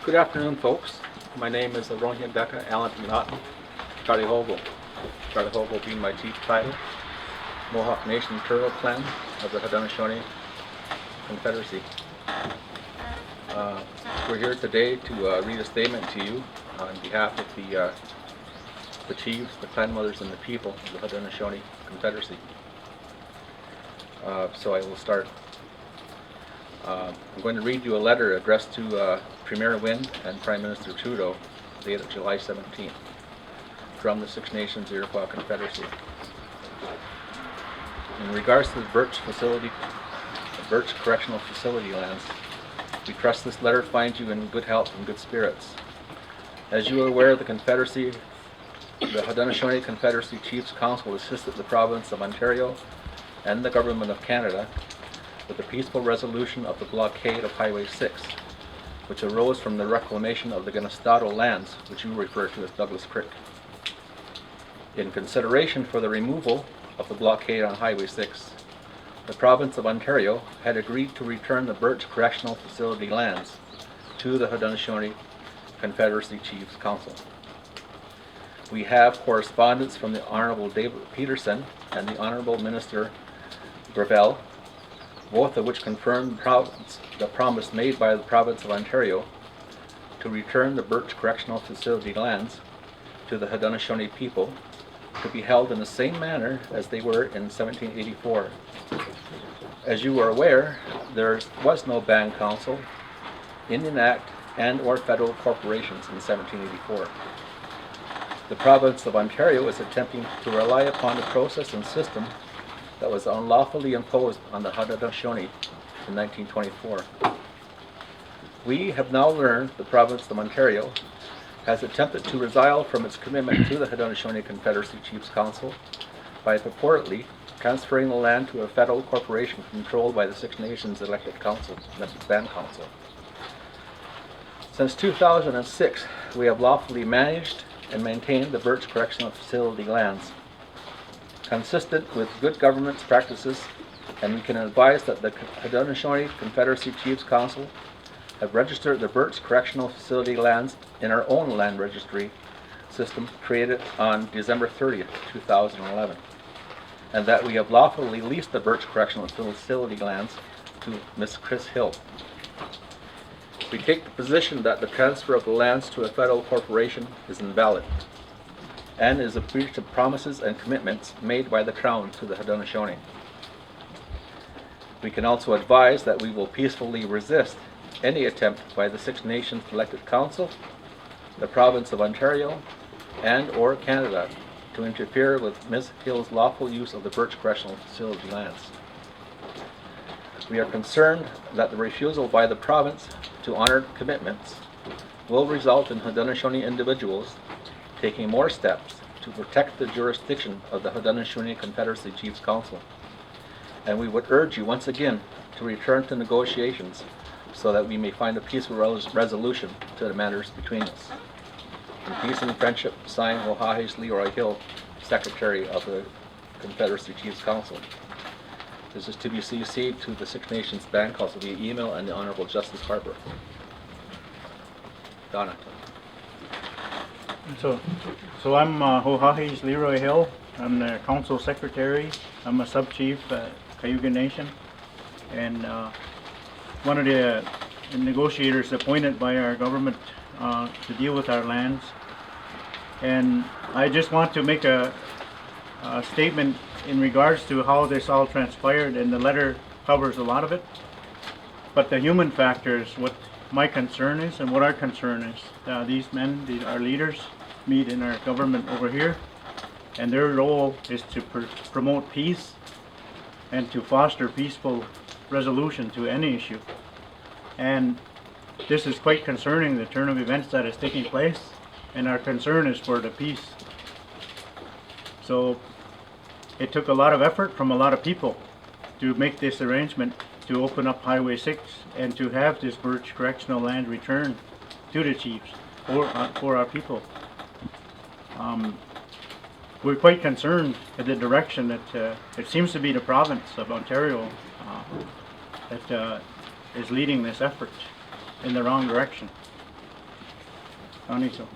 Good afternoon, folks. My name is Rohit Becca Allen Naughton, Charlie Hogle. Charlie Hogle being my chief title, Mohawk Nation Turtle Clan of the Haudenosaunee Confederacy. We're here today to read a statement to you on behalf of the chiefs, the clan mothers, and the people of the Haudenosaunee Confederacy. So I will start. I'm going to read you a letter addressed to Premier Wynne and Prime Minister Trudeau, dated July 17th, from the Six Nations Iroquois Confederacy. In regards to the Burtch Correctional Facility lands, we trust this letter finds you in good health and good spirits. As you are aware, the Confederacy, the Haudenosaunee Confederacy Chiefs Council assisted the province of Ontario and the Government of Canada with the peaceful resolution of the blockade of Highway 6, which arose from the reclamation of the Haudenosaunee lands, which you refer to as Douglas Creek. In consideration for the removal of the blockade on Highway 6, the province of Ontario had agreed to return the Burtch Correctional Facility lands to the Haudenosaunee Confederacy Chiefs Council. We have correspondence from the Honourable David Peterson and the Honourable Minister Gravel, both of which confirm the promise made by the province of Ontario to return the Burtch Correctional Facility lands to the Haudenosaunee people to be held in the same manner as they were in 1784. As you are aware, there was no band council, Indian Act, and or federal corporations in 1784. The province of Ontario is attempting to rely upon the process and system that was unlawfully imposed on the Haudenosaunee in 1924. We have now learned the province of Ontario has attempted to resile from its commitment to the Haudenosaunee Confederacy Chiefs Council by purportedly transferring the land to a federal corporation controlled by the Six Nations elected council, the Band Council. Since 2006, we have lawfully managed and maintained the Burtch Correctional Facility lands, consistent with good governance practices, and we can advise that the Haudenosaunee Confederacy Chiefs Council have registered the Burtch Correctional Facility lands in our own land registry system created on December 30th, 2011, and that we have lawfully leased the Burtch Correctional Facility lands to Ms. Chris Hill. We take the position that the transfer of the lands to a federal corporation is invalid and is a breach of promises and commitments made by the Crown to the Haudenosaunee. We can also advise that we will peacefully resist any attempt by the Six Nations elected council, the province of Ontario, and or Canada to interfere with Ms. Hill's lawful use of the Burtch Correctional Facility lands. We are concerned that the refusal by the province to honor commitments will result in Haudenosaunee individuals taking more steps to protect the jurisdiction of the Haudenosaunee Confederacy Chiefs Council. And we would urge you once again to return to negotiations so that we may find a peaceful resolution to the matters between us. In peace and friendship, signed O'Hahe's Leroy Hill, Secretary of the Confederacy Chiefs Council. This is to be CC'd to the Six Nations Band Council via email and the Honourable Justice Harper. Donna. So I'm O'Hahe's Leroy Hill. I'm the council secretary. I'm a sub-chief at Cayuga Nation, and one of the negotiators appointed by our government to deal with our lands. And I just want to make a statement in regards to how this all transpired, and the letter covers a lot of it. But the human factor is what my concern is and what our concern is. These men, our leaders, meet in our government over here, and their role is to promote peace and to foster peaceful resolution to any issue. And this is quite concerning, the turn of events that is taking place, and our concern is for the peace. So it took a lot of effort from a lot of people to make this arrangement to open up Highway 6 and to have this Burtch Correctional land returned to the chiefs for our people. We're quite concerned at the direction that it seems to be the province of Ontario that is leading this effort in the wrong direction. don't think so.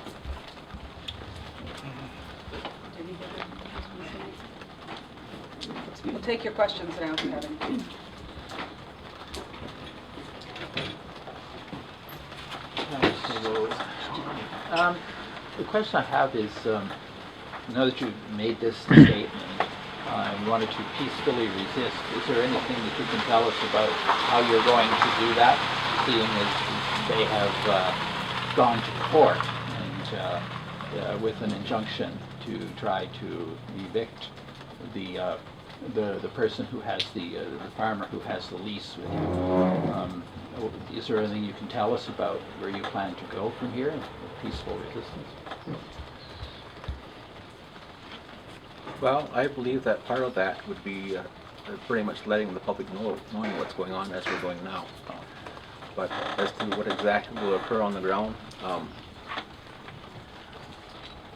We'll take your questions now if you have any. The question I have is, now that you've made this statement and wanted to peacefully resist, is there anything that you can tell us about how you're going to do that, seeing as they have gone to court and with an injunction to try to evict the person who has the farmer who has the lease with you? Is there anything you can tell us about where you plan to go from here with peaceful resistance? Well, I believe that part of that would be pretty much letting the public know, knowing what's going on as we're going now. But as to what exactly will occur on the ground,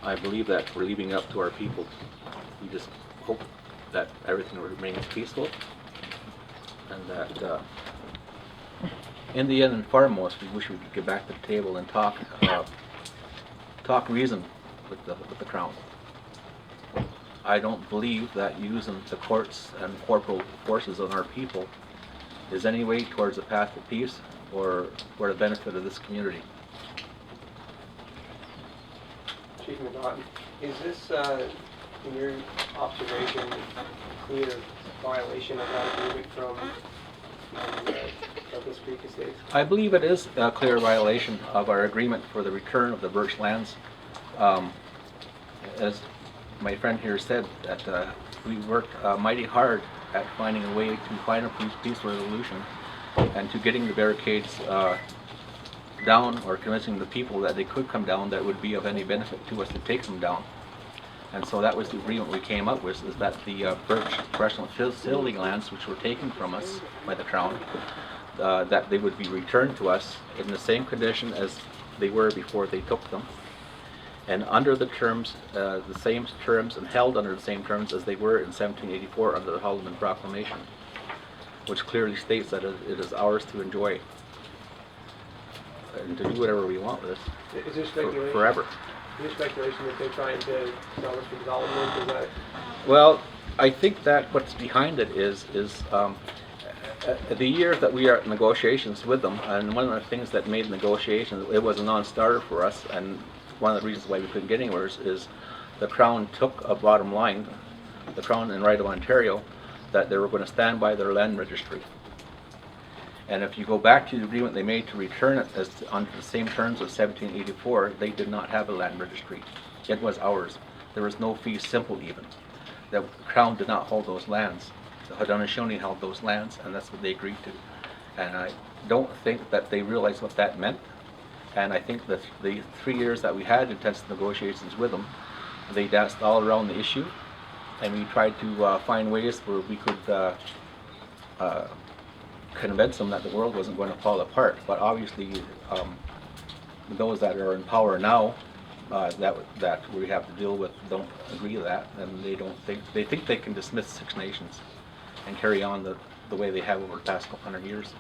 I believe that we're leaving it up to our people. We just hope that everything remains peaceful, and that in the end and foremost, we wish we could get back to the table and talk reason with the Crown. I don't believe that using the courts and corporal forces on our people is any way towards a path to peace or for the benefit of this community. Chief McNaughton, is this, in your observation, a clear violation of that agreement from Douglas Creek Estates? I believe it is a clear violation of our agreement for the return of the Burtch lands. As my friend here said, that we worked mighty hard at finding a way to find a peaceful resolution and to getting the barricades down, or convincing the people that they could come down, that would be of any benefit to us to take them down. And so that was the agreement we came up with, is that the Burtch correctional facility lands, which were taken from us by the Crown, that they would be returned to us in the same condition as they were before they took them, and under the terms, the same terms, and held under the same terms as they were in 1784 under the Haudenosaunee Proclamation, which clearly states that it is ours to enjoy and to do whatever we want with it. Is there speculation? Forever. Is there speculation that they're trying to sell us for development? Is that? Well, I think that what's behind it is the year that we are in negotiations with them, and one of the things that made negotiations, it was a non-starter for us, and one of the reasons why we couldn't get anywhere is the Crown took a bottom line, the Crown and Right of Ontario, that they were going to stand by their land registry. And if you go back to the agreement they made to return it as under the same terms of 1784, they did not have a land registry. It was ours. There was no fee simple even. The Crown did not hold those lands. The Haudenosaunee held those lands, and that's what they agreed to. And I don't think that they realized what that meant. And I think that the 3 years that we had intensive negotiations with them, they danced all around the issue, and we tried to find ways where we could convince them that the world wasn't going to fall apart. But obviously, those that are in power now, that we have to deal with, don't agree with that, and they think they can dismiss Six Nations and carry on the way they have over the past couple hundred years.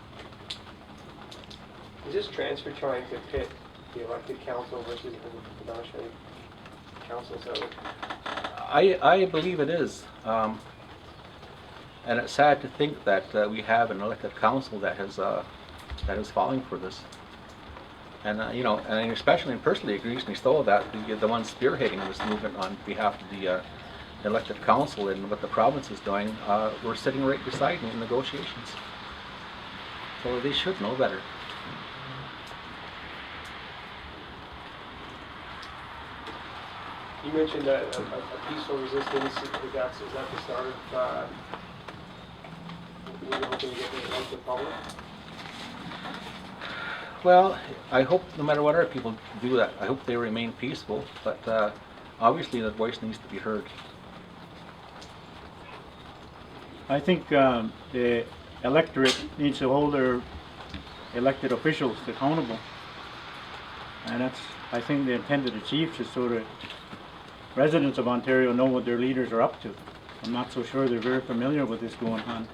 Is this transfer trying to pit the elected council versus the Haudenosaunee council? So I believe it is. And it's sad to think that we have an elected council that is falling for this. And you know, and especially and personally agrees me so that the one spearheading this movement on behalf of the elected council and what the province is doing, we're sitting right beside me in negotiations. So they should know better. you mentioned a peaceful resistance. Is that the start of you're hoping to get the public? Well, I hope no matter what our people do, that I hope they remain peaceful, but obviously that voice needs to be heard. I think the electorate needs to hold their elected officials accountable, and that's, I think, the intent of the chiefs, is so that residents of Ontario know what their leaders are up to. I'm not so sure they're very familiar with this going on.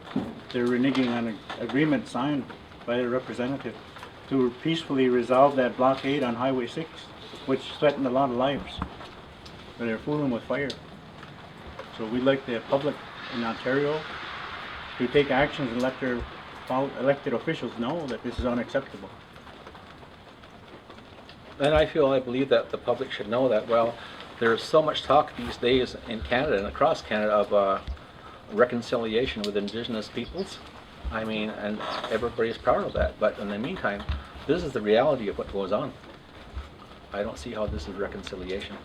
They're reneging on an agreement signed by a representative. to peacefully resolve that blockade on Highway 6, which threatened a lot of lives. But they're fooling with fire. So we'd like the public in Ontario to take actions and let their elected officials know that this is unacceptable. And I believe that the public should know that, well, there's so much talk these days in Canada and across Canada of reconciliation with Indigenous peoples. I mean, and everybody's proud of that. But in the meantime, this is the reality of what goes on. I don't see how this is reconciliation.